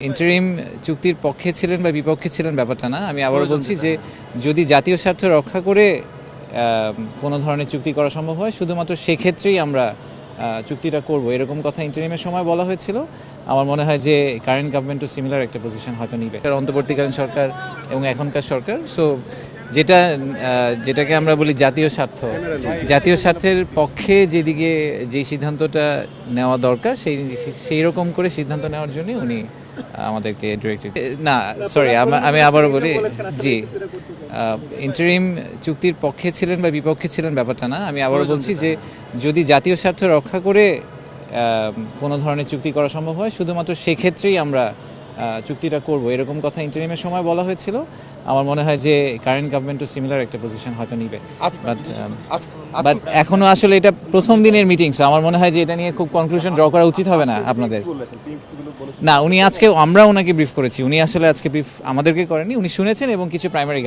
Interim চুক্তির পক্ষে ছিলেন বা বিপক্ষে ছিলেন ব্যাপারটা না। আমি আবারও বলছি যে যদি জাতীয় স্বার্থ রক্ষা করে কোনো ধরনের চুক্তি করা সম্ভব হয়, শুধুমাত্র সেক্ষেত্রেই আমরা চুক্তিটা করব, এরকম কথা ইন্টারিমের সময় বলা হয়েছিল। আমার মনে হয় যে কারেন্ট গভর্নমেন্টও সিমিলার একটা পজিশন হয়তো নিবে, অন্তর্বর্তীকালীন সরকার এবং এখনকার সরকার। সো যেটাকে আমরা বলি জাতীয় স্বার্থের পক্ষে যেদিকে যে সিদ্ধান্তটা নেওয়া দরকার সেই রকম করে সিদ্ধান্ত নেওয়ার জন্য উনি আমাদেরকে ডিরেক্টেড না সরি আমি আবারও বলি ইন্টারিম চুক্তির পক্ষে ছিলেন বা বিপক্ষে ছিলেন ব্যাপারটা না। আমি আবারও বলছি যে যদি জাতীয় স্বার্থ রক্ষা করে কোনো ধরনের চুক্তি করা সম্ভব হয়, শুধুমাত্র সেক্ষেত্রেই আমরা চুক্তিটা করব, এরকম কথা ইন্টারিমের সময় বলা হয়েছিল। আমার মনে হয় যে কারেন্ট গভর্নমেন্টও সিমিলার একটা পজিশন হয়তো নিবে। বাট এখনো আসলে এটা প্রথম দিনের মিটিং, আমার মনে হয় যে এটা নিয়ে খুব কনক্লুশন ড্র করা উচিত হবে না আপনাদের। না, উনি আজকে আমরা ওনাকে ব্রিফ করেছি, উনি আসলে আজকে ব্রিফ আমাদেরকে করেনি, উনি শুনেছেন এবং কিছু প্রাইমারি